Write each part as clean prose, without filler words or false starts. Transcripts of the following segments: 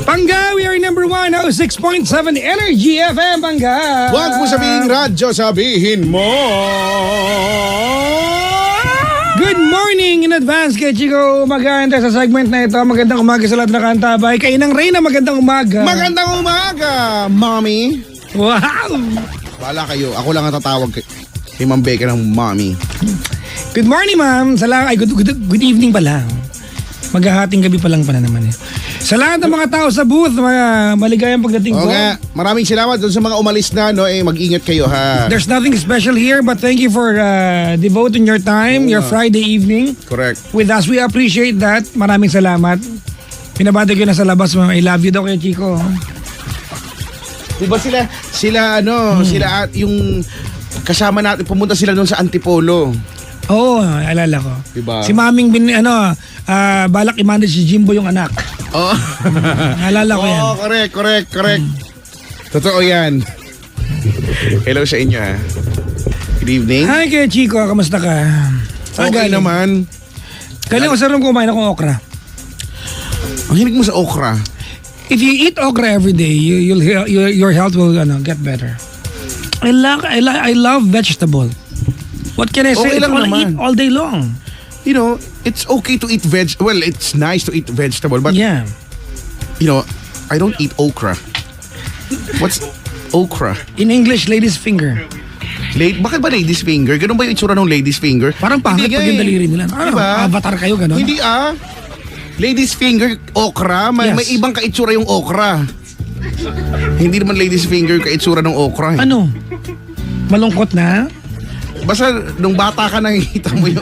Pangga, we are number 106.7 Energy FM, Pangga. Huwag mo sabihin radyo, sabihin mo. Good morning in advance kay Chico Maganda sa segment na ito. Magandang umaga sa lahat na kantabay. Kay Inang Reyna, magandang umaga. Magandang umaga, mommy. Wow! Wala kayo, ako lang ang tatawag kay Ma'am Becca ng mommy. Good morning, ma'am. Good evening pala. Maghahating gabi pa lang pala naman eh. Sa lahat ng mga tao sa booth, mga maligayang pagdating po. Okay, maraming salamat dun sa mga umalis na, no, mag-ingat kayo, ha. There's nothing special here, but thank you for devoting your time, your Friday evening Correct. with us. We appreciate that. Maraming salamat. Pinabati ko na sa labas, ma'am. I love you daw kay Chico. Diba sila sila yung kasama natin, pumunta sila doon sa Antipolo. Oo, alala ko. Diba? Si Maming balak i-manage si Jimbo yung anak. Oh. Alala ko yan. Oh, correct. Totoo yan. Hello sa inyo, ha. Good evening. Hi kay Chico, kamusta ka? Okay naman. Galing ko sa room kumain akong okra. Ang hilig mo sa okra. If you eat okra every day, your health will get better. I love vegetable. What can I say? Okay lang I naman. eat all day long. You know, it's okay to eat well, it's nice to eat vegetable, but Yeah. you know, I don't eat okra. What's okra? In English, lady's finger. Bakit ba lady's finger? Ganun ba yung itsura ng lady's finger? Parang pangit Hindi pag nga yung eh. daliri nila. Diba? Avatar kayo, gano'n? Hindi Lady's finger, okra. May ibang kaitsura yung okra. Hindi naman lady's finger kaitsura ng okra. Eh. Ano? Malungkot na? Basta nung bata ka nakikita mo yun.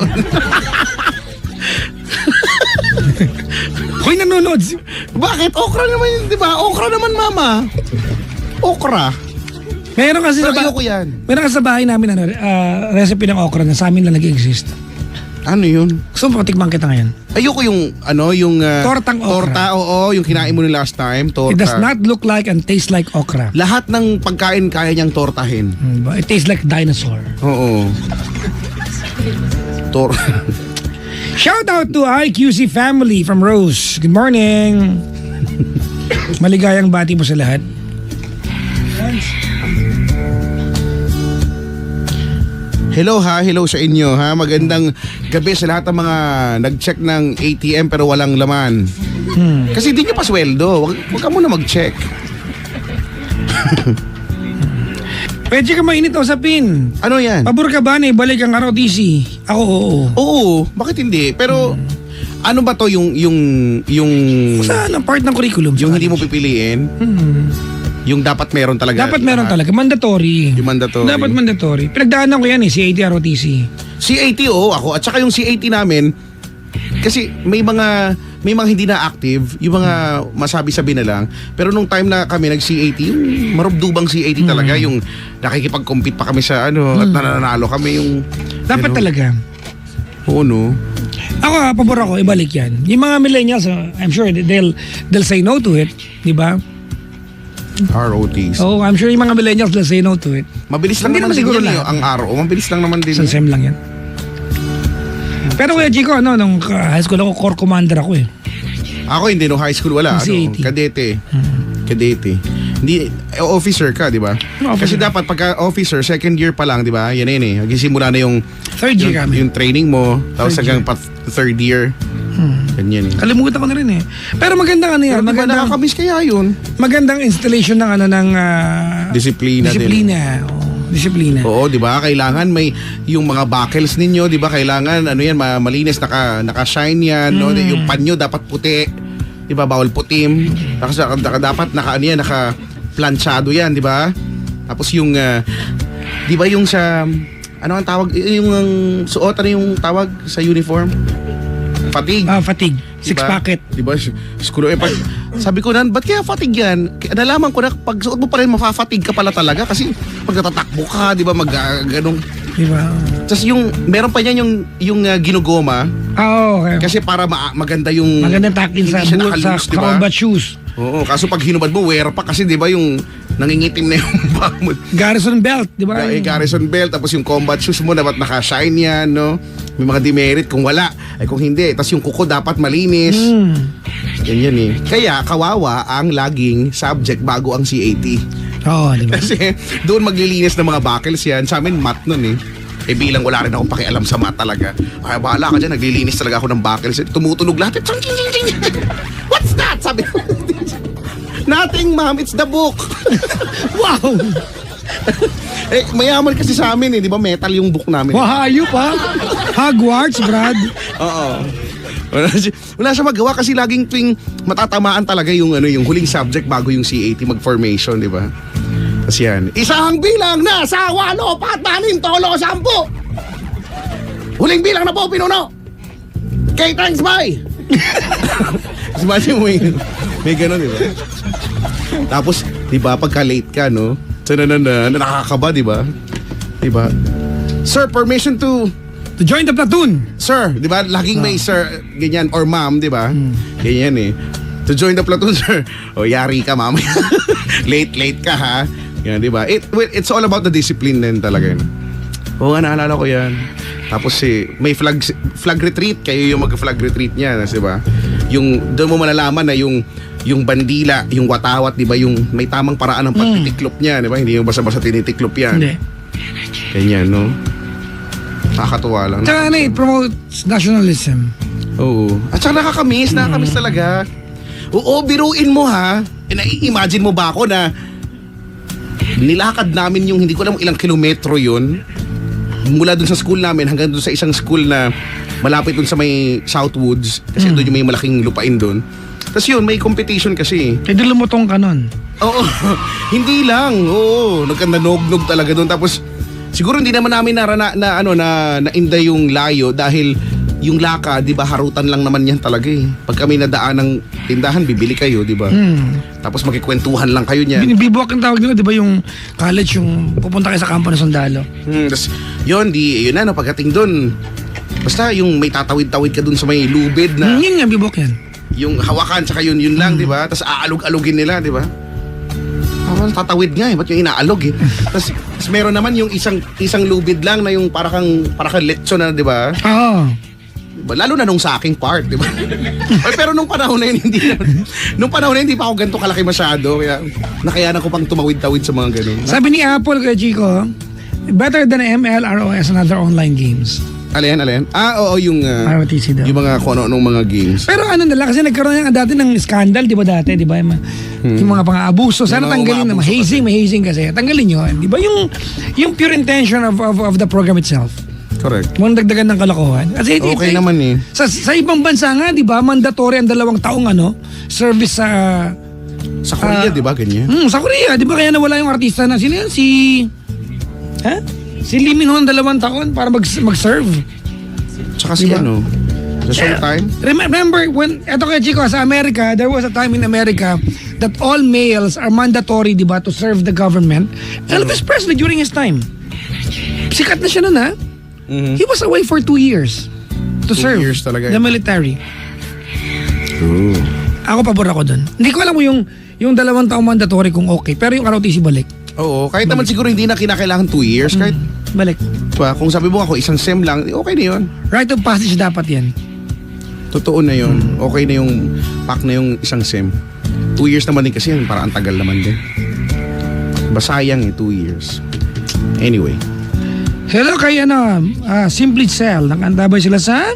Hoy, nanonood. Bakit? Okra naman yun, di ba? Okra naman, mama. Okra. Meron kasi Pero sa ayoko yan. Meron kasi sa bahay namin recipe ng okra na sa amin lang nag-exist. Ano yun? Gusto mo patikman kita ngayon? Ayoko yung, Tortang okra. Torta, oo, yung kinain mo ni last time, torta. It does not look like and taste like okra. Lahat ng pagkain kaya niyang tortahin. It tastes like dinosaur. Oo. Shout out to IQC family from Rose. Good morning. Maligayang bati po sa lahat. Hello sa inyo, ha. Magandang gabi sa lahat ng mga nag-check ng ATM pero walang laman. Kasi di nyo pa sweldo. Huwag ka muna mag-check. Pwede ka mainit o sapin. Ano yan? Pabor ka ba na ibalik ang ROTC? Ako, oo. Oo, bakit hindi? Pero ano ba to yung Saan ang part ng curriculum? yung hindi mo pipiliin? Yung dapat meron talaga. Dapat meron talaga. Mandatory. Yung mandatory. Dapat mandatory. Pinagdaanan ko yan CAT, ROTC. CAT, ako. At saka yung CAT namin, kasi may mga hindi na active, yung mga masabi-sabi na lang. Pero nung time na kami nag-CAT, yung marubdubang CAT talaga, yung nakikipag-compete pa kami sa at nananalo kami yung... Dapat talaga. Oo, no? Ako, pabor ako, ibalik yan. Yung mga millennials, I'm sure they'll say no to it. Di ba? ROTs. Oh, I'm sure yung mga millennials they'll say no to it. Mabilis lang Hindi naman naman siguro din lahat. ang RO. Mabilis lang naman din. Isang sem lang yan. Pero Kuya Chico, nung high school ako, corps commander ako eh. Ako hindi, no high school wala. CAT. Kadete. Kadete. Hindi, officer ka, di ba? Kasi dapat pagka officer, second year pa lang, di ba? Yan eh. Magsisimula na yung Third year kami. yung training mo, tapos hanggang third year. Ganyan eh. Kalimutan ko na rin eh. Pero magandang ano yan. Pero diba nakakamiss kaya yun? Magandang installation ng Disiplina din. Disiplina. Oo, di ba? Kailangan may yung mga buckles ninyo, di ba? Kailangan malinis, naka-shine yan, no? Yung panyo dapat puti. Di ba? Bawal putim. Dapat naka-planchado yan, di ba? Tapos yung di ba yung sa ano ang tawag yung suot yung tawag sa uniform? Fatigue. Fatigue. Six Diba? packet. Diba? School, sabi ko ba't kaya fatigue yan? Nalaman ko na pag suot mo pa rin mafa-fatigue ka pala talaga kasi pag natatakbo ka, di ba, ganong Di ba? Tapos meron pa niyan yung ginugoma. Okay. Kasi para maganda yung... Magandang taktil sa hindi siya sa nakalus, di ba? combat shoes. Oo, kaso pag hinubad mo, wear pa kasi di ba yung nangingitim na yung bag mo. Garrison belt, di ba? Garrison belt, tapos yung combat shoes mo, dapat naka-shine yan, no? May mga demerit kung wala. Ay kung hindi, tapos yung kuko dapat malinis. Yan eh. Kaya kawawa ang laging subject bago ang CAT. Oo, di ba? Kasi doon maglilinis ng mga buckles yan. Sa amin, mat nun eh. Eh bilang wala rin akong pakialam sa mat talaga. Ay, bahala ka dyan, naglilinis talaga ako ng buckles. Tumutunog lahat. What's that? Sabi ko. Nothing, ma'am. It's the book. Wow! Eh, mayaman kasi sa amin eh. Di ba metal yung book namin? Wahayo pa. Hogwarts, Brad. Oo. Wala siya magawa kasi laging tuwing matatamaan talaga yung huling subject bago yung CAT mag-formation, di ba? Tapos yan, isang bilang na sa 8, 4, 6, 10. Huling bilang na po, pinuno. Okay, thanks, bye. Tapos imagine mo may ganun, di ba? Tapos, di ba, pagka late ka, no? Nakakaba, di ba? Di ba? Sir, permission to join the platoon. Sir, di ba? Laging may sir, ganyan, or ma'am, di ba? Ganyan eh. To join the platoon, sir. O, yari ka, ma'am. late ka, ha? Yan, di ba? It's all about the discipline din talaga. Oo nga, naalala ko yan. Tapos may flag retreat. Kayo yung mag-flag retreat niya, di ba? Yung, doon mo malalaman na yung bandila, yung watawat, di ba? Yung may tamang paraan ng pagtitiklop niya, di ba? Hindi yung basta-basta tinitiklop yan. Hindi. Ganyan, no? Nakakatuwa lang. Tsaka it promotes nationalism. Oo. At saka nakakamiss talaga. Oo, biruin mo ha. Imagine mo ba ako na nilakad namin yung hindi ko alam ilang kilometro yun mula dun sa school namin hanggang dun sa isang school na malapit dun sa may Southwoods kasi dun yung may malaking lupain dun. Tapos yun, may competition kasi. Eh, doon lumutong ka nun. Oo. Hindi lang. Oo. Nagkananog-nog talaga dun. Tapos siguro hindi naman namin nainda yung layo dahil yung laka, di ba, harutan lang naman yan talaga eh. Pag kami nadaan ng tindahan, bibili kayo, di ba? Tapos magkikwentuhan lang kayo niyan. Binibibuak ang tawag nila, di ba, yung college, yung pupunta kayo sa kampo ng sundalo. Tapos yun na, no, pagdating dun, basta yung may tatawid-tawid ka dun sa may lubid na Yun nga, bibuak yan. yung hawakan, tsaka yun lang, di ba? Tapos aalog-alogin nila, di ba? Tatawid nga eh, ba't yung inaalog eh? Tapos meron naman yung isang lubid lang na yung para kang letso na, di ba? Oo. Lalo na nung sa aking part, di ba? Pero nung panahon na yun, hindi pa ako ganito kalaki masyado. Kaya nakayanan ko pang tumawid-tawid sa mga ganun. Sabi ni Apple kay Chico, better than ML, ROS, and other online games. Alin? Oo, yung ROTC daw. yung mga nung mga games. Pero ano nila, kasi nagkaroon yan dati ng scandal, di ba dati, di ba? Yung mga pang-abuso. Sana Yung mga tanggalin na, umaabuso mahazing kasi. Tanggalin yun, di ba? Yung pure intention of the program itself. Correct. Mukhang dagdagan ng kalokohan. Kasi Okay naman eh. Sa ibang bansa nga, di ba, mandatory ang 2 taong service sa... Sa Korea, di ba, ganyan? Sa Korea, di ba kaya nawala yung artista na sino yan? Si Lee Min Ho ng 2 taon para mag-serve. Tsaka si Diba? The Showtime. Remember, eto kay Chico, sa America, there was a time in America that all males are mandatory, di ba, to serve the government. Elvis Presley during his time. Sikat na siya nun, ha? He was away for 2 years to 2 serve years talaga. the military. Ooh. Ako pabor ako dun. Hindi ko alam mo yung 2 taong mandatory kung okay, pero yung ROTC balik. Oo, kahit naman siguro hindi na kinakailangan 2 years. Kahit, Balik. diba, kung sabi mo ako, isang SEM lang, okay na yun. Right of passage dapat yan. Totoo na yun. Okay na yung pack na yung isang SEM. 2 years naman din kasi yun, para ang tagal naman din. Basayang 2 years. Anyway. Hello kay Simply Cell. Nakandabay sila sa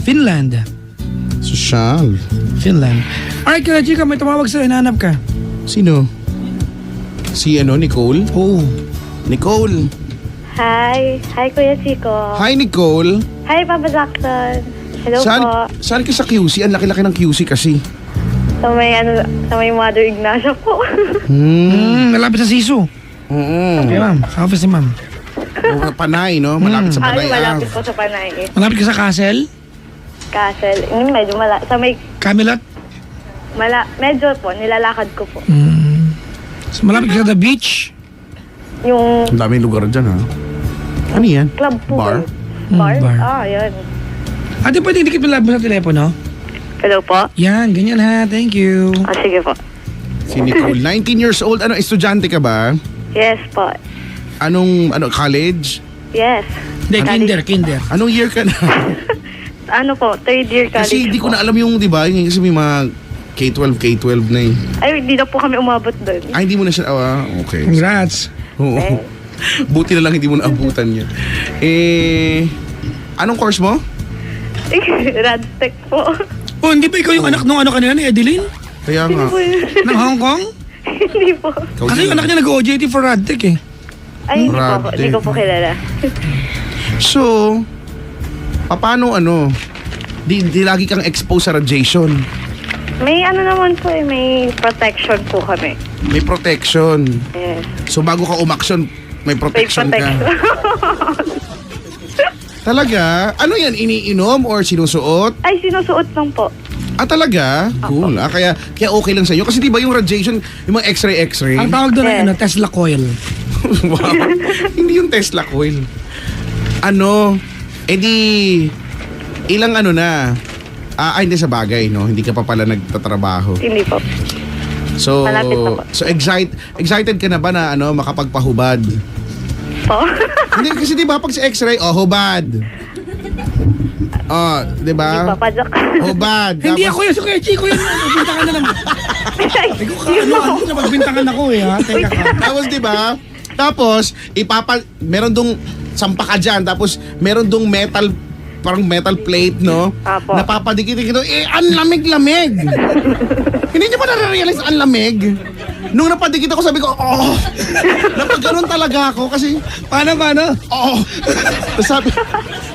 Finland. Social. Finland. Alright, kaya Chika, may tumawag sa'yo, hinahanap ka. Sino? Si Nicole? Oo. Nicole. Hi. Hi, Kuya Chico. Hi, Nicole. Hi, Papa Jackson. Hello po. Saan ka sa QC? Ang laki-laki ng QC kasi. Sa may Mother Ignacia po. Malapit sa Sisu. Okay, ma'am. Sa office ni ma'am. Panay, no? Malapit sa Panay. Malapit po sa Panay. Malapit ka sa Castle? Castle. Medyo sa may... Camelot? Medyo po, nilalakad ko po. So, malapit ka sa the beach? Yung... Ang daming lugar dyan, ha? Ano yan? Club po. Bar? Bar? Bar. Ah, yan. Ate, pwede dikit mo labo sa telepono? Hello po? Yan, ganyan ha. Thank you. Ah, sige po. Si Nicole, 19 years old. Ano, estudyante ka ba? Yes po. College? Yes. Hindi, kinder. Anong year ka na? Ano po, third year college Kasi hindi ko po. na alam yung, di ba? Yung kasi may mga K12 na eh. Ay, hindi na po kami umabot doon. Ay, hindi mo na siya, okay. Congrats. Oo. Eh. Buti na lang hindi mo naabutan yun. Anong course mo? Radtech po. Oh, hindi ba ikaw yung anak nung ano kanina ni Edeline? Kaya Hindi nga. po yun. Ng Hong Kong? Hindi po. Ikaw Kasi din. yung anak niya nag-OJT for Radtech eh. Ay, hindi po. Radtech. Hindi ko po kilala. So, paano di lagi kang exposed sa radiation? May ano naman po eh, may protection po kami. May protection. Yes. So, bago ka umaksyon, may May protection ka. protection. Talaga? Ano yan? Iniinom or sinusuot? Ay, sinusuot lang po. Ah, talaga? Cool. Kaya okay lang sa inyo. Kasi di ba yung radiation, yung mga x-ray. Ang tawag doon ay Yes. Tesla coil. Wow. Hindi yung Tesla coil. Ilang na? Hindi sa bagay, no? Hindi ka pa pala nagtatrabaho. Hindi po. So, Malapit na po. excited ka na ba na makapagpahubad? Po? Hindi, kasi di ba pag sa x-ray, hubad. Di ba? Hindi pa, padyak. Hubad. Hindi Tapos- ako yun, si Kuya Chico yun. Nagbintangan na naman. Ikaw ka, ano, nagbintangan ako eh ha. Teka ka. Tapos di ba? Tapos meron dong sampa ka dyan, tapos meron dong parang metal plate, no? Apo. Napapadikit ito, ang lamig-lamig. Hindi niyo pa na-realize ang lamig? Nung napadikit ako, sabi ko, napagganon talaga ako kasi, Paano? Tapos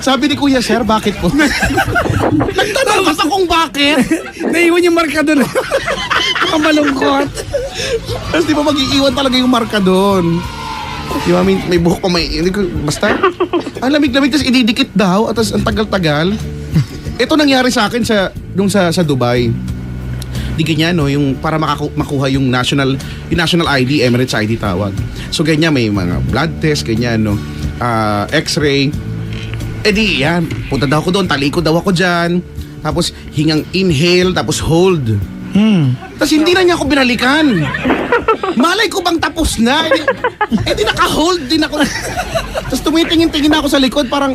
sabi ni Kuya, sir, bakit po? Nagtanong pa kung bakit. Naiwan yung marka doon. Mukhang malungkot. Tapos di ba mag-iiwan talaga yung marka doon? Di ba, may buhok pa hindi ko, basta. Ang lamig-lamig, tapos ididikit daw, at ang tagal-tagal. Ito nangyari sa akin nung sa Dubai. Di ganyan, no, yung para makuha yung national ID, Emirates ID tawag. So ganyan, may mga blood test, ganyan, no, x-ray. Di yan, punta daw ako doon, talikod daw ako dyan. Tapos hingang inhale, tapos hold. Tapos hindi na niya ako binalikan. Malay ko bang tapos na? Di naka-hold din ako. Tapos tumitingin-tingin ako sa likod, parang...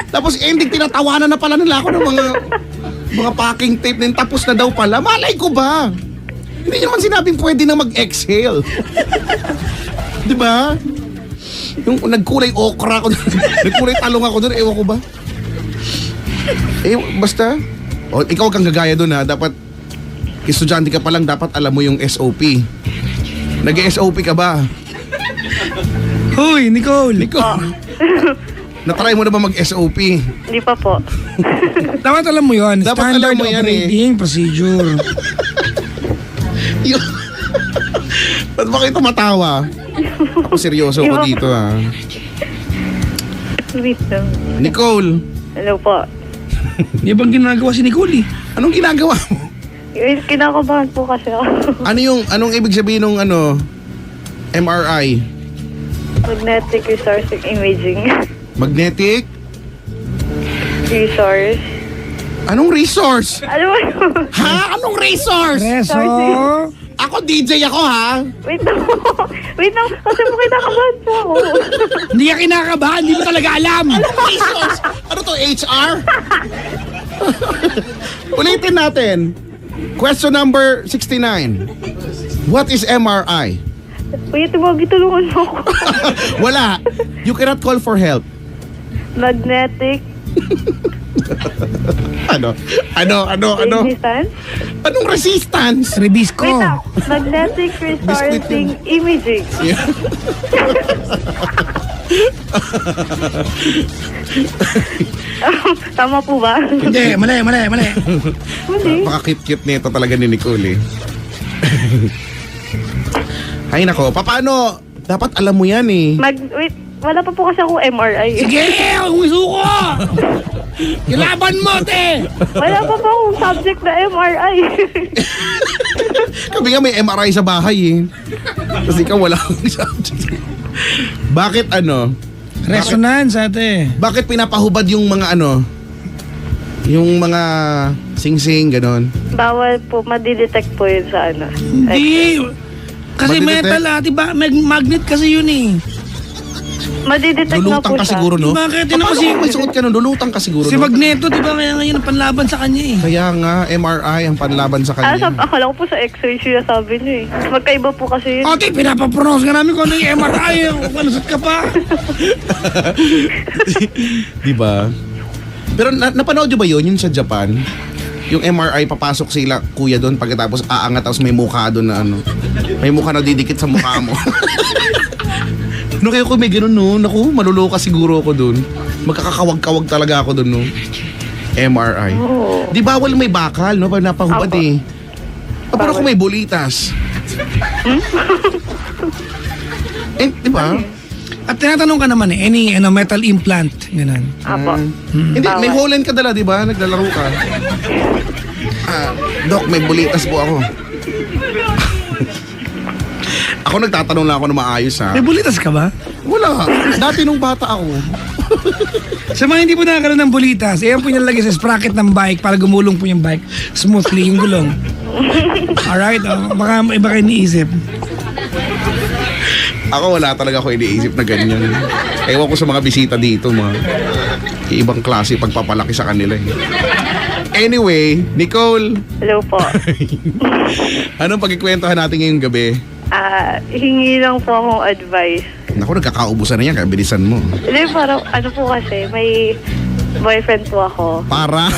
Tapos ending, tinatawanan na pala nila ako ng mga packing tape na tapos na daw pala. Malay ko ba? Hindi niya naman sinabing pwede na mag-exhale. Di ba? Yung nagkulay okra ako, nagkulay talong ako doon, ewan ko ba? Basta, ikaw kang gagaya doon ha, dapat, estudyante ka pa lang, dapat alam mo yung SOP. Nag-SOP ka ba? Hoy, Nicole. Natry mo na ba mag-SOP? Hindi pa po. Dapat alam mo yun. Dapat Standard alam mo yan eh. operating procedure. Ba't ba kayo tumatawa? Ako seryoso ko dito ha. Wait lang. Nicole, Hello po. Di bang ginagawa si Nicole eh? anong ginagawa mo? Kinakabahan po kasi ako. Anong ibig sabihin ng MRI? Magnetic resource imaging. Magnetic? Resource. Anong resource? Ano ba yun? Ha? Anong resource? Preso. Ako DJ ako ha? Wait lang po. Wait lang. Kasi po kinakabahan po ako. Hindi ka kinakabahan, hindi mo talaga alam. Resource? Ano to, HR? Ulitin natin. Question number 69. What is MRI? Kuya, tulungan mo ako. Wala. You cannot call for help. Magnetic Ano? resistance. Anong resistance? Rebisco. Wait lang. Magnetic resourcing imaging. Yeah. Tama po ba? Hindi, mali. Hindi. Napaka-cute nito talaga ni Nicole eh. Ay nako, paano? Dapat alam mo yan eh. Wait, wala pa po kasi ako MRI. Sige, huwag mo isuko. Ilaban mo, te. Wala pa po akong subject na MRI. Kami nga may MRI sa bahay eh. Kasi ikaw wala kang subject. Bakit ano? Resonance, ate. Bakit pinapahubad yung mga ano? Yung mga sing-sing, ganon. Bawal po, madidetect po yun sa ano. Hindi. Kasi Madidetect? metal, ate ba? Magnet kasi yun eh. Madidetect na Lulutang po ka siya. siguro, no? Bakit? Paano Kasi- kung may suot ka nun? Lulutang ka siguro, Si no? Magneto, di ba? Kaya ngayon ang panlaban sa kanya eh. Kaya nga, MRI ang panlaban sa kanya. Akala ko po sa x-ray siya sabi niyo eh. Magkaiba po kasi yun. Ate, pinapapronounce ka namin kung ano yung MRI. Malusot ka pa. Di ba? Pero napanood nyo ba yun, yung sa Japan? Yung MRI, papasok sila, kuya doon, pagkatapos aangat, tapos may mukha doon na ano. May mukha na didikit sa mukha mo. No, kaya kung may ganun, no? Naku, maluluka siguro ako doon. Magkakakawag-kawag talaga ako doon, no? MRI. Oo. Di bawal may bakal, no? Pag napahubad Apo. eh. Pero kung may bulitas. Di ba? At tinatanong ka naman eh, any metal implant. Ganun. Apo. Hindi, may Bawal. Holland ka dala, di ba? Naglalaro ka. Doc, may bulitas po ako. Ako nagtatanong lang ako na maayos, ha? May bulitas ka ba? Wala. Dati nung bata ako. Sa mga hindi po nakakaroon ng bulitas, yan po nilalagay sa sprocket ng bike para gumulong po yung bike smoothly yung gulong. Alright, baka iba kayo iniisip. Ako wala talaga ako iniisip na ganyan. Ewan ko sa mga bisita dito, mga ibang klase pagpapalaki sa kanila. Eh. Anyway, Nicole, Hello po. anong pagkikwentuhan natin ngayong gabi? Hingi lang po akong advice. Naku, nagkakaubusan na yan, kaya bilisan mo. Hindi, parang ano po kasi, may boyfriend po ako. Parang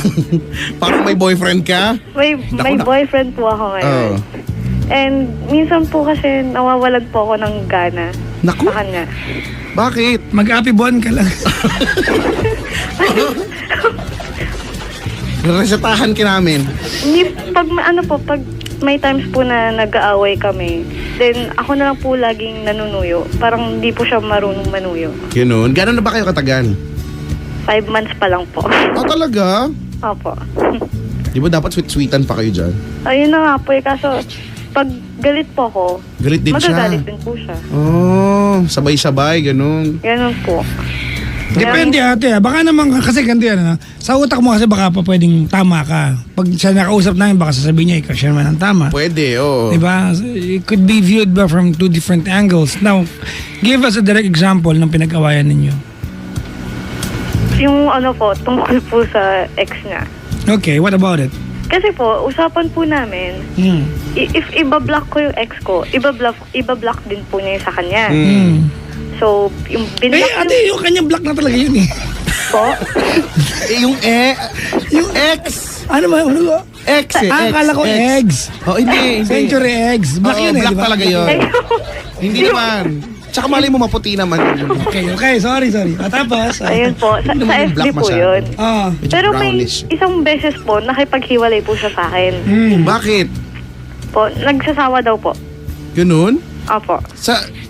may boyfriend ka? May Naku, boyfriend po ako ngayon. Oo. And minsan po kasi nawawalan po ako ng gana Naku, sa kanya. bakit? Mag-happy bond ka lang. Resetahan ka namin. Hindi, pag may times po na nag-aaway kami, then ako na lang po laging nanunuyo. Parang hindi po siya marunong manuyo. Ganun. Gano'n na ba kayo katagal? 5 months pa lang po. Talaga? Opo. Di ba dapat sweet-sweetan pa kayo dyan? Ayun na nga po eh, kaso pag galit po ako, Galit din siya. magagalit din po siya. Oh, sabay-sabay, ganun. Ganun po. Depende ate, baka naman kasi ganito yan. Ano? Sa utak mo kasi baka pa pwedeng tama ka. Pag siya nakausap namin, baka sasabihin niya, ikaw siya naman ang tama. Pwede, oo. Diba? It could be viewed ba from two different angles. Now, give us a direct example ng pinag-awayan ninyo. Yung ano po, tungkol po sa ex niya. Okay, what about it? Kasi po, usapan po namin, if iba-block ko yung ex ko, iba-block din po niya yung sa kanya. So, yung Eh, binlock ate, yung kanyang black na talaga yun eh. po, Yung ex. Ano ba? Ano ba? Ex eh. Akala ko eggs. Oh, hindi. Century eggs. Black Oo, yun eh, black di ba? talaga yun. Hindi naman. Tsaka mali mo maputi naman. Okay, sorry. Tapos? ayun po, sa Hindi naman yung FB black po masyado. yun. Ah. Medyo Pero may brownish. isang beses po, nakipaghiwalay po siya sa akin. Bakit? Po, nagsasawa daw po. Ganun? Opo.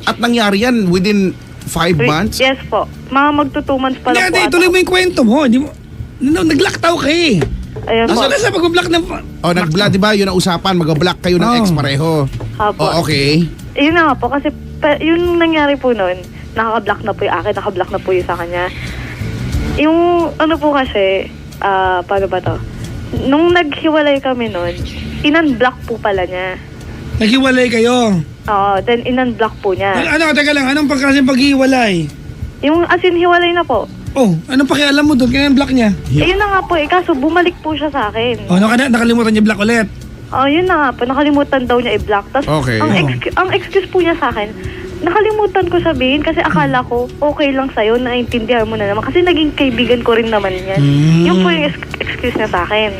At nangyari yan within 5 months? Yes po. Mga magto 2 months pa Hindi, lang po. ate, ituloy mo yung kwento mo. Hindi mo, nag-lockdown ka eh. Ayun po. Asa na sa pag-block ng... Oh, nag-block, di ba? Yun ang usapan. Mag-block kayo ng Oo. ex pareho. Opo. Oh, okay. Yun na nga po, kasi yung nangyari po noon, nakaka-block na po yung akin, naka-block na po yung sa kanya. Yung ano po kasi, paano ba to? Nung naghiwalay kami noon, in-unblock po pala niya. Naghiwalay kayo. Oo, then in-unblock po niya. Teka lang, anong pagkasing paghiwalay? Yung as in, hiwalay na po. Oh, anong pakialam mo doon? Kaya yung block niya. Yun na nga po eh, kaso bumalik po siya sa akin. Oh, nakalimutan niya block ulit. Oh, yun na nga po, nakalimutan daw niya i-block. Tapos, Okay. ang excuse po niya sa akin, nakalimutan ko sabihin kasi akala ko okay lang sa'yo, naintindihan mo na naman. Kasi naging kaibigan ko rin naman yan. Yun po yung excuse niya sa akin.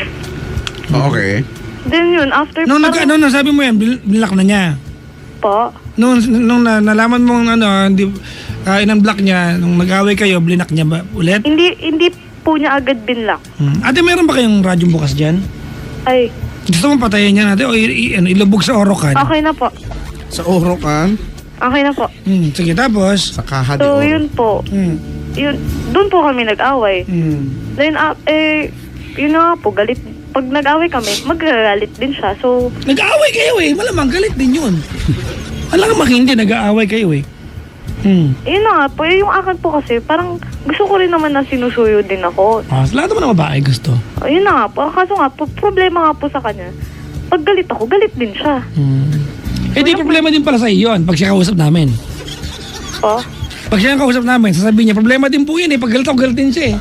Okay. Then yun, after Nung sabi mo yan, block na niya. po, Nung nalaman mo in-unblock niya, nung nag-away kayo, blinak niya ba ulit? hindi po niya agad binlock. Ate, meron ba kayong radyong bukas dyan? Ay, Gusto mo patayin niya natin o ilubog sa orokan? okay na po. Sa Orocan, Okay na po. Sige, tapos? sa Kaha de So, Oro. yun po. Yun, doon po kami nag-away. Then, yun na nga po, galit. Pag nag-away kami, magagalit din siya. So, Nag-aaway kayo eh. Malamang galit din yun. Alam ka hindi, nag-aaway kayo eh. Yun na nga po, yung akin po kasi, parang gusto ko rin naman na sinusuyo din ako. Lahat naman ng babae gusto. Yun na nga po, kaso nga po, problema nga po sa kanya, pag galit ako, galit din siya. Eh di problema din pala sa iyo yun pag siya kausap namin. Po? Pag siya ang kausap namin, sasabihin niya, problema din po yun eh. Pag galit ako, galit din siya eh.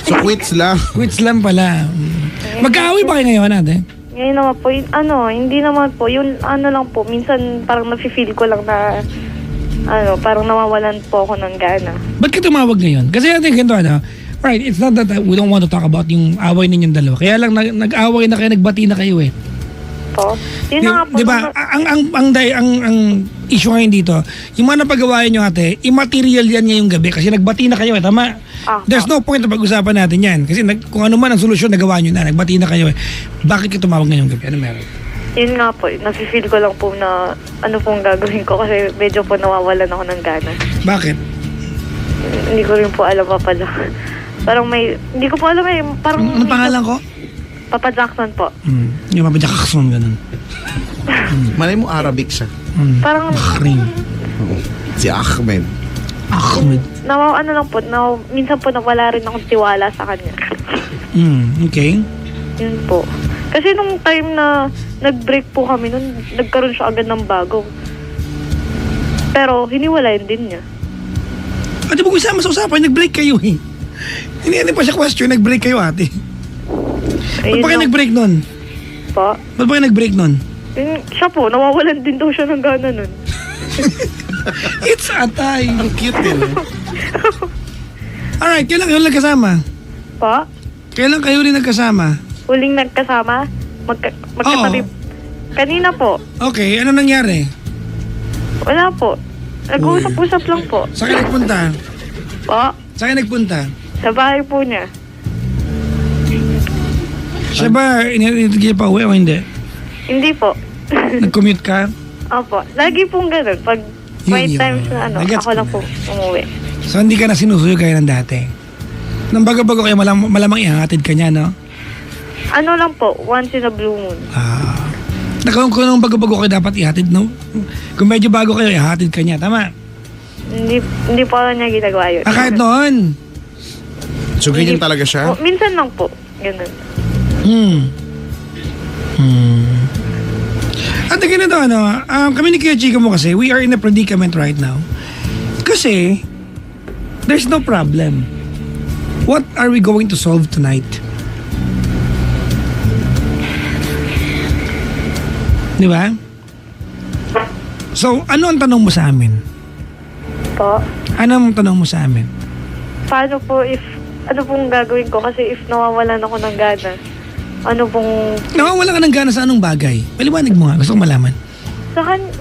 So quits lang. Quits lang pala. Magkaaway ba kayo ngayon ate? Ngayon naman po, hindi naman po, yun lang po, minsan parang nafe-feel ko lang na, parang nawawalan po ako ng gana. Ba't ka tumawag ngayon? Kasi ate, ganito right, it's not that we don't want to talk about yung away ninyong dalawa. Kaya lang nag-away na kayo, nagbati na kayo eh. Po? Yun na nga po. Diba, ang issue ngayon dito, yung mga napagawain nyo ate, immaterial yan ngayong gabi kasi nagbati na kayo eh, tama? There's no point na pag-usapan natin yan kasi kung ano man ang solusyon nagawa nyo na, nagbati na kayo eh. Bakit ka tumawag ngayong gabi? Ano meron? Yun nga po, nafe-feel ko lang po na ano pong gagawin ko kasi medyo po nawawalan ako ng gana. Bakit? Hindi ko rin po alam pa pala. Parang hindi ko po alam eh, parang... Anong pangalan ko? Papa Jackson po. Yung Papa Jackson, ganun. Malay mo Arabic siya. Parang... Bahrain. Si Ahmed. Ahmed. Lang po, minsan po nawala rin akong tiwala sa kanya. Okay. Yun po. Kasi nung time na nag-break po kami nun, nagkaroon siya agad ng bago. Pero hiniwalayan din niya. Ate, pag usama sa usapan, nag-break kayo eh. Hindi pa siya question, nag-break kayo ate. Ba't ba kayo nag-break nun? Pa? Ba't ba kayo nag-break nun? Siya po, nawawalan din daw siya ng gana nun. It's atay. Ang cute din. Alright, kailan kayo nagkasama? Pa? Kailan kayo rin nagkasama? Huling nagkasama? Magkatabi. Kanina po. Okay, ano nangyari? Wala po. Nag-uusap-usap lang po. Saan kayo nagpunta? Pa? Saan kayo nagpunta? Sa bahay po niya. Siya ba, initiative pa uwi o hindi? Hindi po. Nag-commute ka? Opo. Lagi pong ganun. Pag may Yun. times na Nagets ako lang ko po umuwi. So hindi ka na sinusuyo gaya ng dati? Nang bago-bago kayo malamang ihangatid ka niya, no? Ano lang po, once in a blue moon. Kung nung bago-bago kayo dapat ihatid, no? Kung medyo bago kayo, ihatid ka niya, tama? Hindi po ako niya ginagawa yun. Kahit noon? So ganyan talaga siya? Minsan lang po. Ganun. At ganito, kami ni Kuya Chico mo kasi, we are in a predicament right now. Kasi, there's no problem. What are we going to solve tonight? Di ba? So, ano ang tanong mo sa amin? Po? Ano ang tanong mo sa amin? Paano po ano pong gagawin ko? Kasi if nawawalan ako ng gana, ano pong... Nawawala ka ng gana sa anong bagay? Paliwanag mo nga, gusto kong malaman.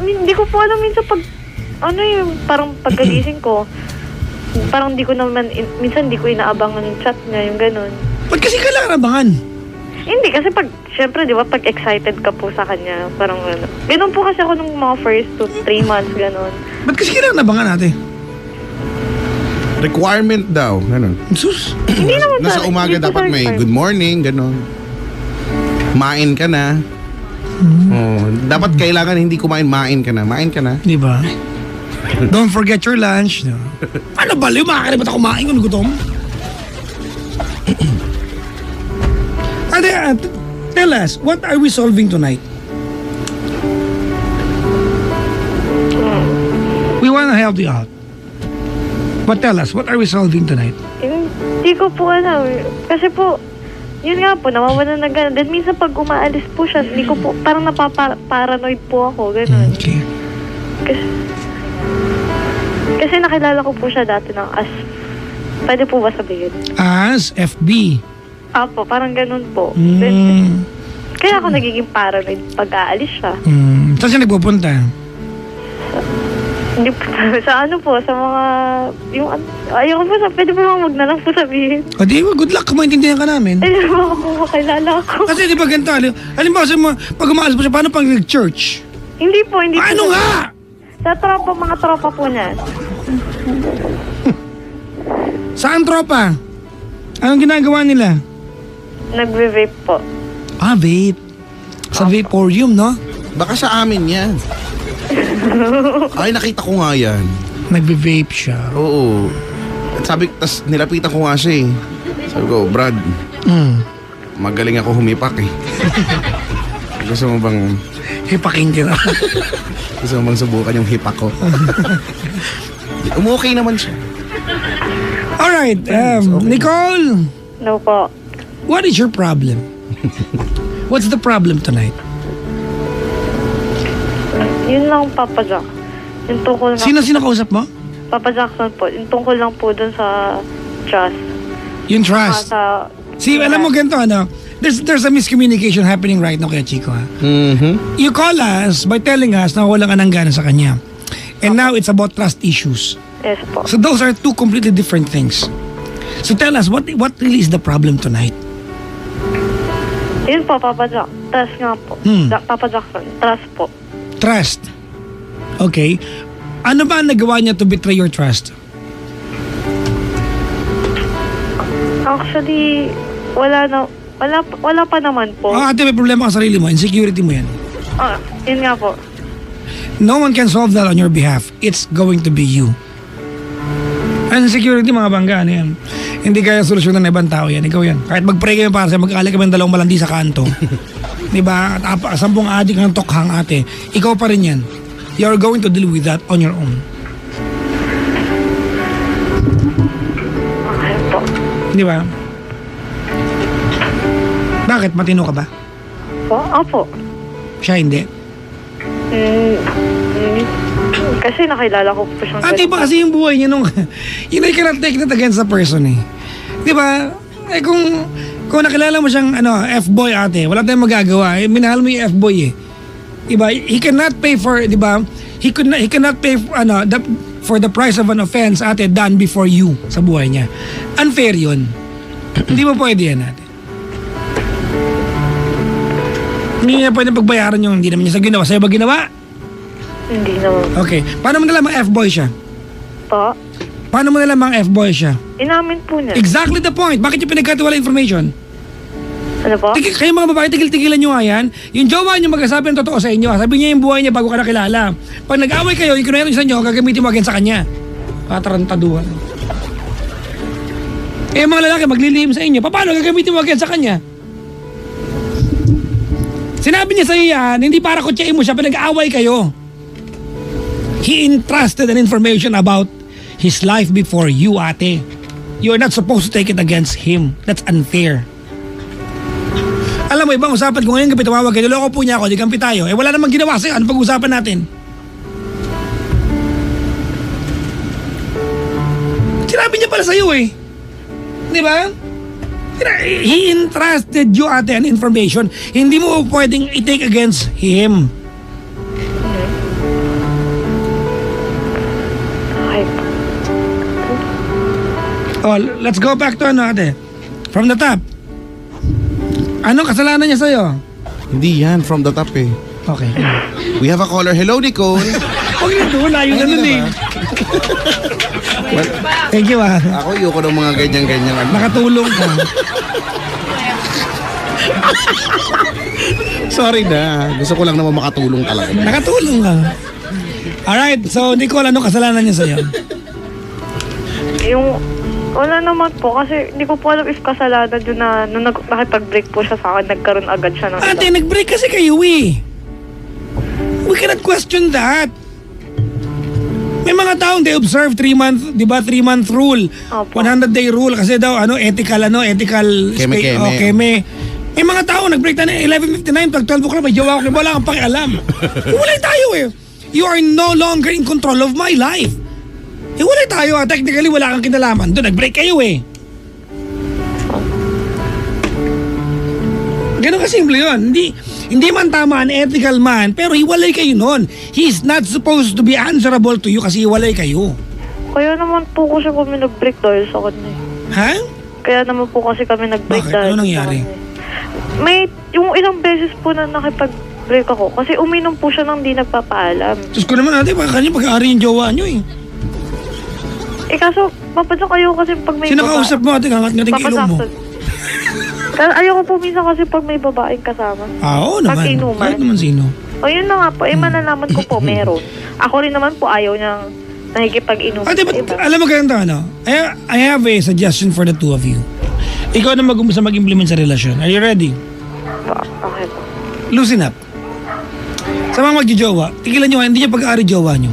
Hindi ko po alam minsan pag... parang pagkagising ko, parang di ko naman... minsan di ko inaabangan yung chat niya, yung ganun. Ba't kasi kailangan abangan? Hindi, kasi syempre, di ba, pag excited ka po sa kanya, parang ano. Ganun po kasi ako nung mga first 2-3 months, ganun. Ba't kasi kailangan abangan natin? Requirement daw. Ganun. Sus. Hindi naman Nasa umaga hindi po dapat sa may requirement. good morning, ganun. Main ka na. Dapat kailangan hindi kumain, main ka na. Main ka na. Di ba? Don't forget your lunch. No? Ano ba, Leo? Makakalimutan ako kumain kung gutom. Ate, tell us, what are we solving tonight? We wanna help you out. But tell us, what are we solving tonight? Hindi ko po alam. Kasi po, yun nga po, nawawalan na gana. Then minsan pag umaalis po siya, hindi ko po, parang napaparanoid po ako, ganun. Okay. Kasi nakilala ko po siya dati ng pwede po ba sabihin? As FB. Apo, parang ganun po. Then, kaya ako nagiging paranoid pag aalis siya. Saan siya nagpupunta? Hindi po, sa ano po, sa mga, ayoko po, pwede po wag na lang po sabihin. O di, good luck kung maintindihan ka namin. Ay, ako kakilala ko. Kasi di ba ganito, halimbawa sa pag umaalis mo siya, paano pag nag-church? Hindi po. Ano nga? Sa mga tropa po niya. Saan tropa? Anong ginagawa nila? Nagve-vape po. Vape. Sa vaporium, no? Baka sa amin yan. Ay, nakita ko nga yan. Nagbe-vape siya. Oo. At sabi, tas nilapitan ko nga siya eh. Sabi ko, Brad, magaling ako humipak eh. Gusto mo bang Hipaking ka na. Gusto mo bang subukan yung hipak ko? Okay naman siya. Alright, Nicole, No po. what is your problem? What's the problem tonight? Yun lang, Papa Jack. Yung tungkol na... Sino kausap mo? Papa Jackson po. Yung tungkol lang po dun sa trust. Yung trust. Sa... See, alam mo ganito, ano? There's a miscommunication happening right now kaya Chico, ha? You call us by telling us na walang anang gana sa kanya. And now it's about trust issues. Yes po. So those are two completely different things. So tell us, what really is the problem tonight? Yun po, Papa Jack. Trust nga po. Papa Jackson. Trust po. Trust. Okay. Ano ba ang nagawa niya to betray your trust? Actually, wala pa naman po. Ate, may problema ka sa sarili mo. Insecurity mo yan. Yun nga po. No one can solve that on your behalf. It's going to be you. Ang insecurity, mga bangga, ano yan? Hindi kaya solusyonan ng ibang tao yan. Ikaw yan. Kahit mag-pray kayo para sa mag-alay kami ng 2 malandi sa kanto. Diba? At 10 adik ng tokhang ate. Ikaw pa rin yan. You're going to deal with that on your own. Okay po. Di ba? Bakit? Matino ka ba? Opo. Siya hindi. Kasi nakilala ko po siyang... Ate, ba kasi yung buhay niya nung... You know, you cannot take that against the person eh. Di ba? Eh kung nakilala mo siyang F-boy ate, wala tayong magagawa. Eh, minahal mo yung F-boy eh. Diba? He cannot pay for, di ba? He cannot pay for the price of an offense ate done before you sa buhay niya. Unfair yun. Hindi mo pwede yan ate. Hindi niya pwede pagbayaran yung hindi naman niya sa ginawa. Sa'yo ba ginawa? Hindi naman. Okay. Paano mo nalamang F-boy siya? Po? Paano mo nalamang F-boy siya? Inamin po niya. Exactly the point. Bakit yung pinagkatiwala information? Ano po? Kayo mga babae, tigil-tigilan nyo nga yan. Yung jowa nyo magsasabi ng totoo sa inyo. Sabi niya yung buhay niya bago ka nakilala. Pag nag-away kayo, yung kinuwento niya sa inyo, gagamitin mo agad sa kanya. Patarantaduhan. Eh mga lalaki, maglilihim sa inyo. Paano gagamitin mo agad sa kanya? Sinabi niya sa iyo yan, hindi para kutsain mo siya, pag nag-away kayo. He entrusted an information about his life before you, ate. You're not supposed to take it against him. That's unfair. Alam mo, ibang usapan, kung ngayon gabi tumawag kayo, loko po niya ako, di kampi tayo. Eh wala namang ginawa sa'yo, ano pag-usapan natin? Sinabi niya pala sa'yo eh. Di ba? He entrusted you ate an information. Hindi mo pwedeng i-take against him. Okay. Oh, let's go back to ate. From the top. Anong kasalanan niya sa'yo? Hindi yan, from the top eh. Okay. We have a caller. Hello, Nicole. Huwag yun doon, layo na nun eh. Thank you ah. Ako, ayoko ng mga ganyan-ganyan. Nakatulong ka. Sorry na. Gusto ko lang naman makatulong talaga. Nakatulong ka. Alright, so Nicole, anong kasalanan niya sa'yo? Yung... Wala naman po kasi hindi ko po alam if kasalanan yun na nung nakipag-break po siya sa akin, nagkaroon agad siya ng... Ate, nag-break kasi kayo eh. We cannot question that. May mga taong they observe 3-month, di ba, 3-month rule. Opo. 100-day rule kasi daw, ethical, keme. May mga tao nag-break na 11:59, pag 12 o'clock, may jowa ko, wala kang pakialam. Iwalay tayo eh. You are no longer in control of my life. Iwalay tayo technically wala kang kinalaman. Doon, nag-break kayo eh. Ganun kasimple yun. Hindi man tama, unethical man, pero hiwalay kayo nun. He's not supposed to be answerable to you kasi hiwalay kayo. Kaya naman po kasi kami nag-break dahil sa kanya. Ha? Kaya naman po kasi kami nag-break Bakit? dahil Ano nangyari? sa kanya. May, yung ilang beses po na nakipag-break ako kasi uminom po siya nang di nagpapaalam. Diyos ko naman ate, baka kanya pag-aari yung jowa nyo eh. Eh kaso, papadyo kayo kasi pag may Sino kausap mo ate, kangat-ngating ilong mo? Kaya ayoko po minsan kasi pag may babaeng kasama. Oo naman. Pag-inuman. Kahit naman sino. O yun na nga po, malalaman ko po meron. Ako rin naman po ayaw niyang nakikipag-inom Ate, sa iba. alam mo ganito, ano? I have a suggestion for the two of you. Ikaw na mag-umpisa mag-implement sa relasyon. Are you ready? Okay po. Loosen up. Sa mga magjojowa, tigilan nyo, hindi nyo pag-aari jowa nyo.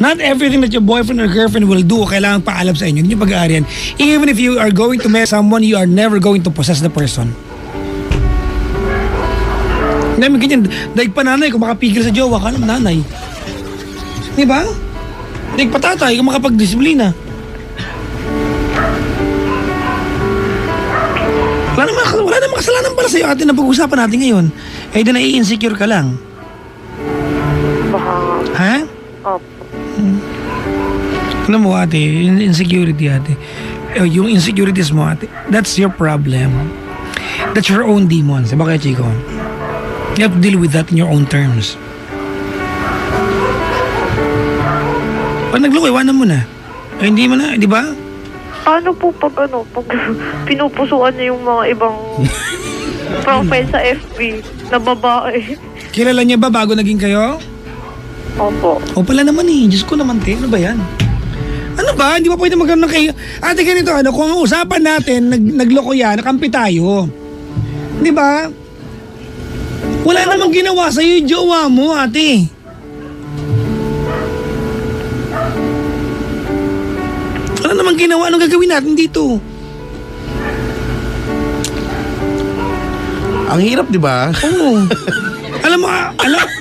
Not everything that your boyfriend or girlfriend will do kailangan paalam sa inyo. Hindi nyo pag-aari yan. Even if you are going to marry someone, you are never going to possess the person. Hindi mo ganyan. Daig pa nanay, kung makapigil sa jowa ka, alam nanay. Di ba? Daig pa tatay, kung makapag-disiplina. Wala namang kasalanan pala sa'yo ate na pag-usapan natin ngayon. Eh, di nai-insecure ka lang. Baka, Ha? opo. Alam mo ate, insecurity ate. Yung insecurities mo ate, that's your problem. That's your own demons. Diba kaya Chico? You have to deal with that in your own terms. Pag nagluko, iwanan mo na. Eh, hindi mo na, di ba? Paano po pag pinupusuan niya yung mga ibang profile sa FB na babae? Kilala niya ba bago naging kayo? Opo. O pala naman eh, Diyos ko naman te, ano ba yan? Ano ba? Hindi ba pwede magkaroon ng kayo? Ate ganito, ano, kung ang usapan natin, nagloko yan, nakampi tayo. Di ba? Wala namang ginawa sa'yo yung jowa mo, ate. Wala namang ginawa, anong gagawin natin dito? Ang hirap, di ba? Oo. Alam mo,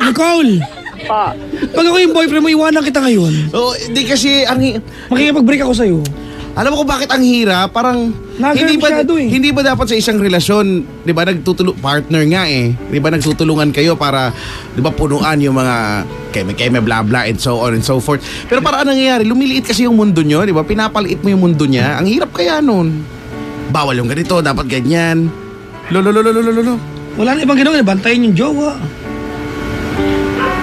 Nicole, Pa. pag ako yung boyfriend mo, iwanan kita ngayon. Oo, hindi kasi Makikipag-break ako sa'yo. alam mo kung bakit ang hirap? Parang Nagano masyado eh. hindi ba dapat sa isang relasyon, 'di ba, partner nga eh. 'Di ba nagtutulungan kayo para 'di ba punuan yung mga keme blah blah and so on and so forth. Pero para anong nangyayari? Lumiliit kasi yung mundo nyo, 'di ba? Pinapaliit mo yung mundo niya. Ang hirap kaya noon. Bawal yung ganito, dapat ganyan. Lolo. Wala na ibang ginawa, bantayin yung jowa.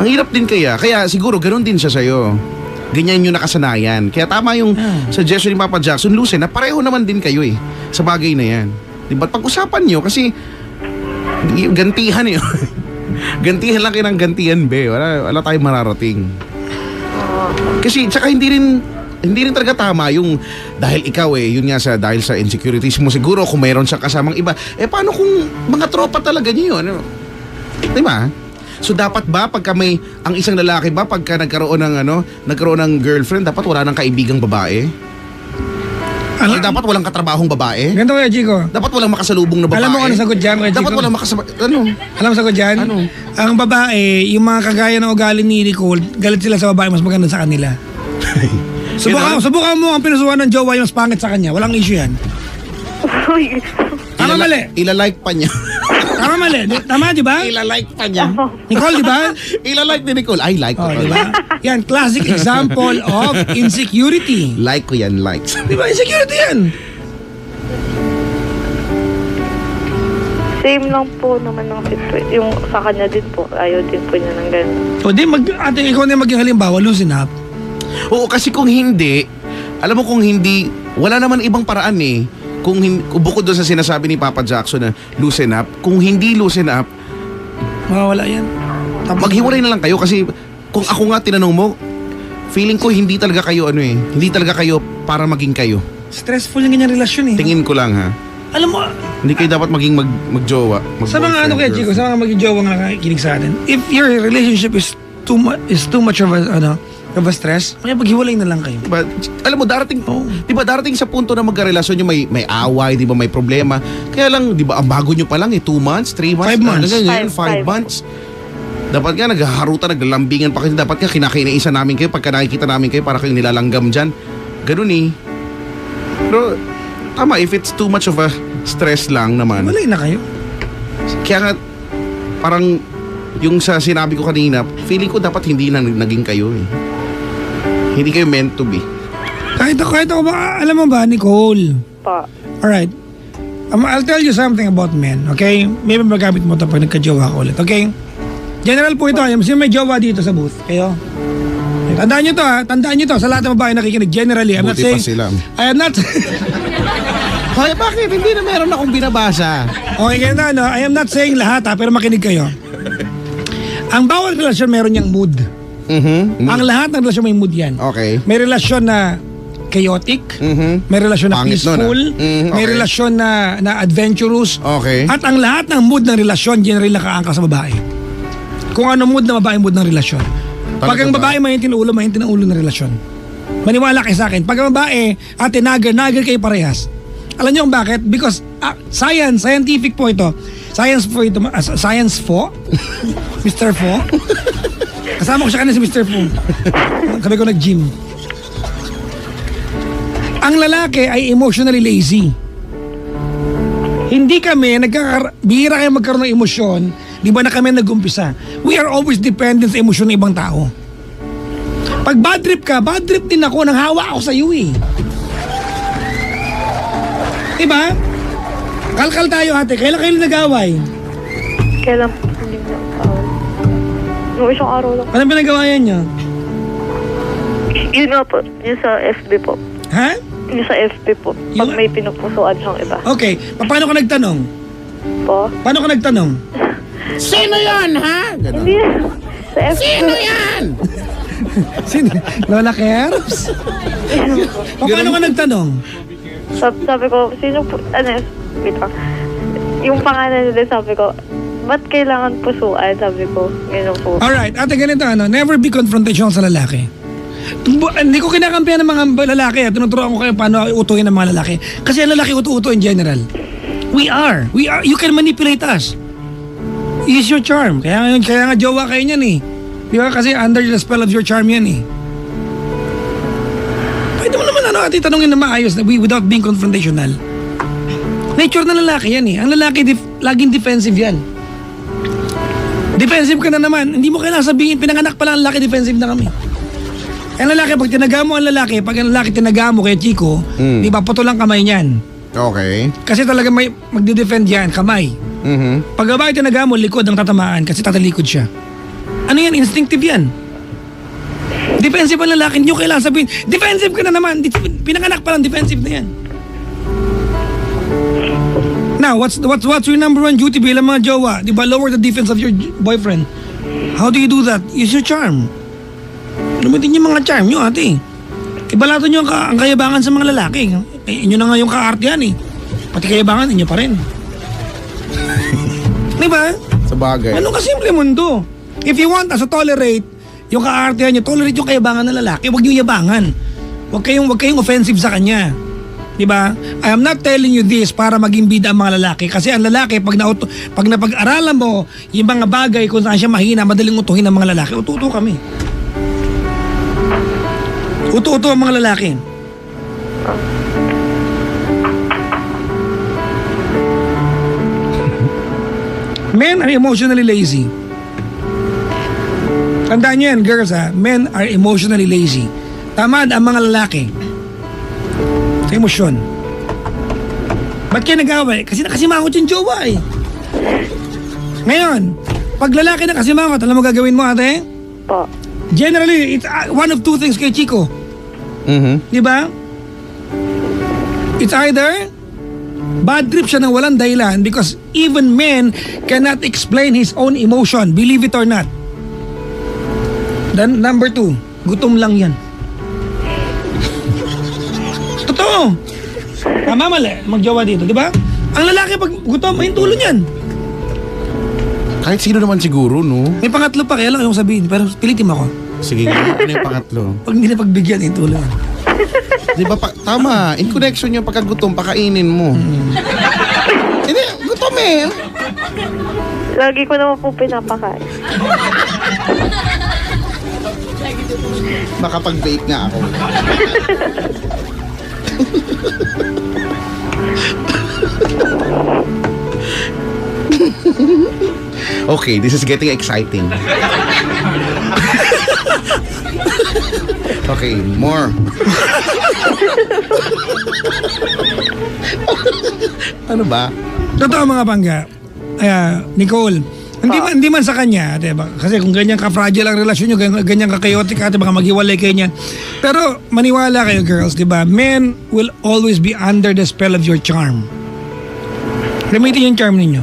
Ang hirap din kaya. Kaya siguro ganoon din siya sa'yo. Ganyan yung nakasanayan. Kaya tama yung suggestion ni Papa Jackson, Lucen, na pareho naman din kayo eh. Sa bagay na yan. Diba? Pag-usapan nyo kasi gantihan eh. Gantihan lang kayo ng gantihan, be. Wala tayong mararating. Kasi tsaka hindi rin talaga tama yung dahil ikaw eh, yun nga dahil sa insecurities mo siguro kung mayroon siya kasamang iba. Eh paano kung mga tropa talaga niyo yun? Diba? So dapat ba pagka ang isang lalaki ba pagka nagkaroon ng girlfriend dapat wala nang kaibigang babae? Ano? Dapat walang katrabahong babae? Ganito kaya, Chico. Dapat walang makasalubong na babae? Alam mo kung ano sagot dyan, kaya, Chico? Dapat walang Alam mo sagot dyan? Ano? Ang babae, yung mga kagaya ng ugali ni Nicole, galit sila sa babae, mas maganda sa kanila. Subukan mo ang pinusuhan ng jowa yung mas pangit sa kanya. Walang issue yan. Tama mali. Ilalike pa niya. Tama mali. Tama, di ba? Ilalike pa niya. Nicole, di ba? Ilalike ni Nicole. I like Oh, ko. di ba? Yan, classic example of insecurity. Like ko yan, likes. Di ba? Insecurity yan. Same lang po naman ng situation. Yung sa kanya din po, ayaw din po niya ng ganun. O di, ate, ikaw na maging halimbawa, loosen up. Oo, kasi kung hindi, alam mo kung hindi, wala naman ibang paraan eh. Kung bukod doon sa sinasabi ni Papa Jackson na loosen up, kung hindi loosen up, Mawawala yan. maghiwalay na lang kayo kasi kung ako nga tinanong mo, feeling ko hindi talaga kayo hindi talaga kayo para maging kayo. Stressful yung ganyang relasyon eh. Tingin ko lang ha. Alam mo, Hindi kayo dapat maging magjowa. sa mga ano kaya, Chico, sa mga magiging nga nakikinig sa atin, if your relationship is too much of a stress, may paghiwalay na lang kayo. Diba, alam mo, darating sa punto na magkarelasyon nyo, may away, diba, may problema. Kaya lang, diba, ang bago nyo pa lang 2 months, 3 months, 5 months. 5 months. Dapat nga naghaharutan, naglalambingan pa kayo. Dapat nga kinakainaisan namin kayo pagka nakikita namin kayo para kayong nilalanggam dyan. Ganun eh. Pero, tama, if it's too much of a stress lang naman. Walay na kayo. Kaya nga, parang yung sa sinabi ko kanina, feeling ko dapat hindi na naging kayo eh. Hindi kayo meant to be. Kahit ako ba, alam mo ba, Nicole? Pa. Alright. I'll tell you something about men, okay? Maybe magamit mo ito pag nagka-jowa ka ulit, okay? General po ito. Sino may jowa dito sa booth? Kayo? Tandaan nyo to ha. Tandaan nyo to. Sa lahat ng babae nakikinig. Generally, I'm not Buti pa saying... sila. I am not... Hoy, bakit? Hindi na meron akong binabasa. Okay, kaya na, I am not saying lahat ha, pero makinig kayo. Ang bawat relasyon meron niyang mood. Ang lahat ng relasyon may mood yan. Okay. May relasyon na chaotic, may relasyon na Pangit nun, peaceful, may okay. relasyon na adventurous, Okay. at ang lahat ng mood ng relasyon generally nakaangka sa babae. Kung ano mood na babae, mood ng relasyon. Pag ang ba? babae mahintin ulo ng ulo ng relasyon. Maniwala kayo sa akin. Pag ang babae, ate, nager kayo parehas. Alam niyo kung bakit? Because scientific po ito. Science po? Mr. Fo? Kasama ko siya kanina si Mr. Fo. Sabi ko nag-gym. Ang lalaki ay emotionally lazy. Hindi kami, bihira kayo magkaroon ng emosyon, di ba na kami nag-umpisa? We are always dependent sa emosyon ng ibang tao. Pag bad trip ka, bad trip din ako, nang hawa ako sa iyo eh. Diba? Kalkal tayo ate, kailan kayo nag-away? Kailan po hindi mo nakawal? Nung isang araw lang. Anong pinagawayan niyo? Yun nga po, yun sa FB po. Ha? Yung sa FB po. Pag Yung- may pinupusuan siyang iba. Okay, paano ka nagtanong? Po? Paano ka nagtanong? Sino yan, ha? Ganun. Hindi. Sa FB. Sino yan? Sino? Lola Kerbs? Paano ka nagtanong? Sabi ko, sino po, wait lang. Yung pangalan nila, sabi ko, ba't kailangan pusuan? Sabi ko, gano'n po. Alright, ate ganito never be confrontational sa lalaki. Hindi ko kinakampihan ng mga lalaki at tinuturuan ko kayo paano utuhin ng mga lalaki. Kasi ang lalaki uto in general. We are. You can manipulate us. Use your charm. Kaya nga jowa kayo niyan eh. Di ba? Kasi under the spell of your charm yan eh. Pwede mo naman ate tanongin na maayos na without being confrontational. Nature ng lalaki yan eh. Ang lalaki laging defensive yan. Defensive ka na naman. Hindi mo kailangan sabihin, pinanganak pa lang ang lalaki, defensive na kami. Ang lalaki, pag tinaga mo ang lalaki, pag ang lalaki tinaga mo kay Chico, di ba, puto lang kamay niyan. Okay. Kasi talaga may magde-defend yan, kamay. Pag babae tinaga mo, likod ang tatamaan kasi tatalikod siya. Ano yan? Instinctive yan. Defensive ang lalaki, hindi nyo kailangan sabihin, defensive ka na naman. Pinanganak pa lang, defensive na yan. Now, what's your number one duty bilang mga jowa? Di ba, lower the defense of your boyfriend. How do you do that? Use your charm. Lumitin yung mga charm nyo, ate. Ibalato nyo ang kayabangan sa mga lalaki. Inyo na nga yung kaartihan eh. Pati kayabangan, inyo pa rin. Di ba? Sa bagay. Anong kasimple mundo? If you want us to tolerate yung kaartihan nyo, tolerate yung kayabangan ng lalaki. Huwag nyo yabangan. Huwag kayong offensive sa kanya. Di ba? I am not telling you this para maging bida ang mga lalaki. Kasi ang lalaki, pag napag-aralan mo yung mga bagay kung saan siya mahina, madaling utuhin ng mga lalaki. Uto kami. Uto ang mga lalaki. Men are emotionally lazy. Tandaan nyo yan, girls ha. Men are emotionally lazy. Tamad ang mga lalaki sa emosyon. Ba't kayo nag-away? Kasi nakasimangot yung jowa eh. Ngayon, pag lalaki nakasimangot, alam mo gagawin mo ate? Po. Generally, it's one of two things kay Chico. Di ba? It's either bad trip siya ng walang dahilan because even men cannot explain his own emotion, believe it or not. Then number two, gutom lang yan. Totoo. Tama mali, magjowa dito, di ba? Ang lalaki pag gutom, ayun tulo niyan. Kahit sino naman siguro, no? May pangatlo pa, kaya lang yung sabihin, pero pilitin mo ako. Sige nga, ano yung pangatlo? Pag hindi na pagbigyan, ayun tulo yan. Di ba, tama. In connection yung pagkagutom, pakainin mo. Hindi, gutom eh. Lagi ko naman po pinapakain. Makapag-bake nga ako. Okay, this is getting exciting. Okay, more. Ano ba? Totoo mga pangga. Nicole, hindi man sa kanya, diba? Kasi kung ganyan ka-fragile ang relasyon nyo, ganyan ka-chaotic ate, baka maghiwalay kayo niyan. Pero maniwala kayo girls, diba? Men will always be under the spell of your charm. Gamitin yung charm ninyo.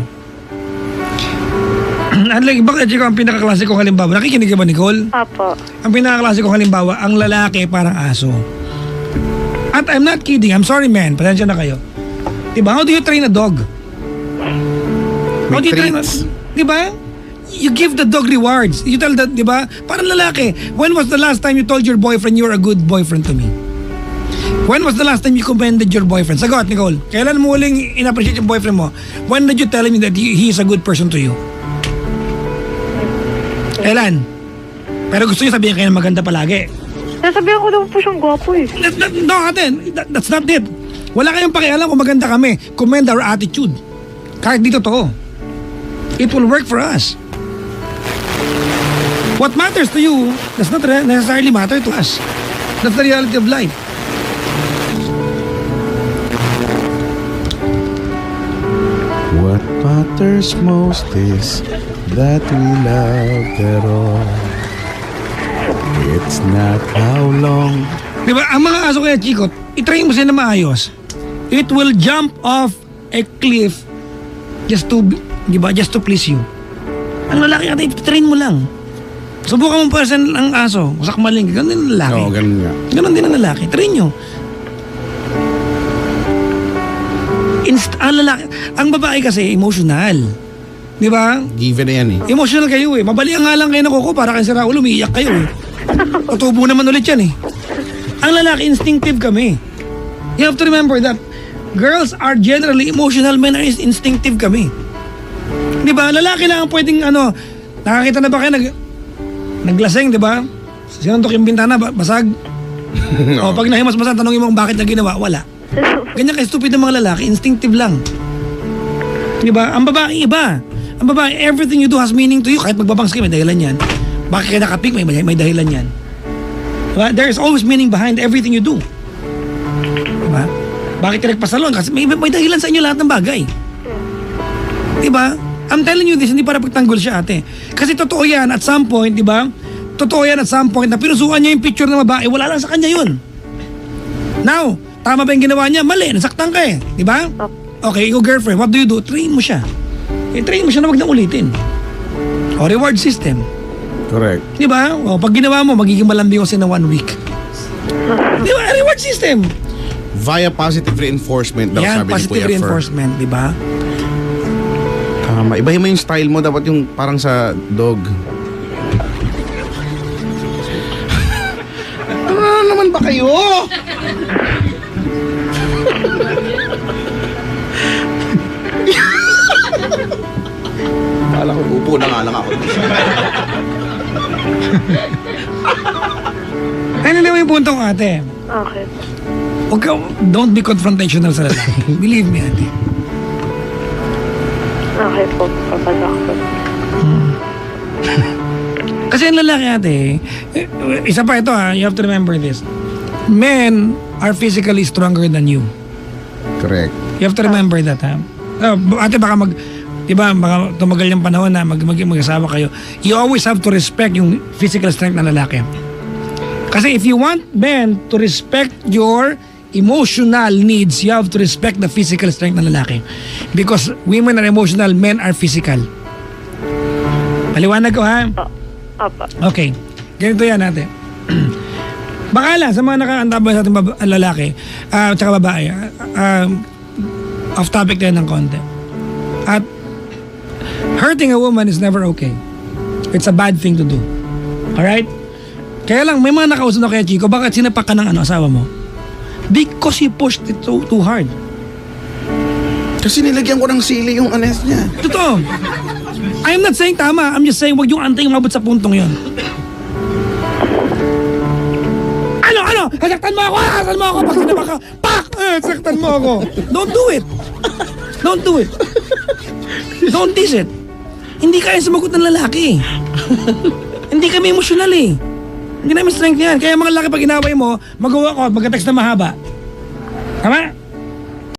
Like, bakit Chico, ang pinakaklase kong halimbawa, nakikinig ka ba, Nicole? Apo. Ang pinakaklase kong halimbawa, ang lalaki parang aso. At I'm not kidding, I'm sorry man, pasensya na kayo. Diba, how do you train a dog? How do you train a... treats. Diba? You give the dog rewards. You tell that, diba? Parang lalaki, when was the last time you told your boyfriend you're a good boyfriend to me? When was the last time you commended your boyfriend? Sagot, Nicole. Kailan mo huling in-appreciate yung boyfriend mo? When did you tell him that he is a good person to you? Kailan? Pero gusto niyo sabihin kayo na maganda palagi. Nasabihan ko daw po siyang gwapo eh. No, ate, that's not it. Wala kayong pakialam kung maganda kami. Commend our attitude. Kahit di totoo. It will work for us. What matters to you does not necessarily matter to us. That's the reality of life. What matters most is that we love it all. It's not how long. Di ba, ang mga aso kaya, Chico, itrain mo sila na maayos. It will jump off a cliff just to, di ba, just to please you. Ang lalaki natin, itrain mo lang. Subukan mo person ang aso, sakmaling, ganun din ang lalaki. Oo, ganun nga. Ganun din ang lalaki, train nyo. Ang lalaki, ang babae kasi emotional. Di ba? Given na yan eh. Emotional kayo eh. Mabali ang nga lang kayo ng kuko para kayo si Raul, umiiyak kayo eh. Tutubo naman ulit yan eh. Ang lalaki, instinctive kami. You have to remember that girls are generally emotional, men are instinctive kami. Di ba? Lalaki lang ang pwedeng nakakita na ba kayo naglaseng, di ba? Sinuntok yung bintana, basag. O pag nahimas-masan, tanongin mo kung bakit na ginawa, wala. Ganyan kay stupid ng mga lalaki, instinctive lang. Di ba? Ang babae iba. Ang babae, everything you do has meaning to you. Kahit magbabangs kayo, may dahilan yan. Bakit kayo nakapik, may dahilan yan. Diba? There is always meaning behind everything you do. Diba? Bakit kayo nagpasalon? Kasi may dahilan sa inyo lahat ng bagay. Diba? I'm telling you this, hindi para pagtanggol siya, ate. Kasi totoo yan at some point, diba? Totoo yan at some point na pinusuan niya yung picture ng babae, wala lang sa kanya yun. Now, tama ba yung ginawa niya? Mali, nasaktan ka eh. Diba? Okay, ikaw girlfriend, what do you do? Train mo siya. I-train mo siya na wag na ulitin. O reward system. Correct. Di ba? O pag ginawa mo, magiging malambing kasi na 1 week. Di ba? Reward system. Via positive reinforcement daw, Yan, sabi ni positive Kuya Fer. reinforcement, di ba? Tama. Ibahin mo yung style mo. Dapat yung parang sa dog. Ano naman ba kayo? Kala ko, upo na nga lang ako. Ay, nalaman yung punto ko, ate. Okay. Huwag ka, don't be confrontational sa lalaki. Believe me, ate. Okay po, papasak po. Kasi ang lalaki, ate, isa pa ito ha, you have to remember this. Men are physically stronger than you. Correct. You have to remember that, ha? Ate, baka diba, baka tumagal yung panahon na mag-asawa kayo. You always have to respect yung physical strength ng lalaki. Kasi if you want men to respect your emotional needs, you have to respect the physical strength ng lalaki. Because women are emotional, men are physical. Paliwanag ko, ha? Apa. Okay. Ganito yan, ate. Baka lang, sa mga nakaantabay sa ating lalaki, tsaka babae, off topic tayo ng konti. At hurting a woman is never okay. It's a bad thing to do. Alright? Kaya lang, may mga nakausap na kaya, Chico, bakit sinapak ka ng asawa mo? Because you pushed it too hard. Kasi nilagyan ko ng sili yung anes niya. Totoo. I'm not saying tama. I'm just saying, wag yung antay umabot sa puntong yon. Ano? Saktan mo ako! Saktan mo ako! Pag sinapak ka, pak! Saktan mo ako! Don't do it! Don't do it! Don't diss it! Hindi kaya sumagot ng lalaki. Hindi kami emosyonal eh. Hindi namin strength yan. Kaya mga lalaki pag inaway mo, magawa ko, magka-text na mahaba. Tama?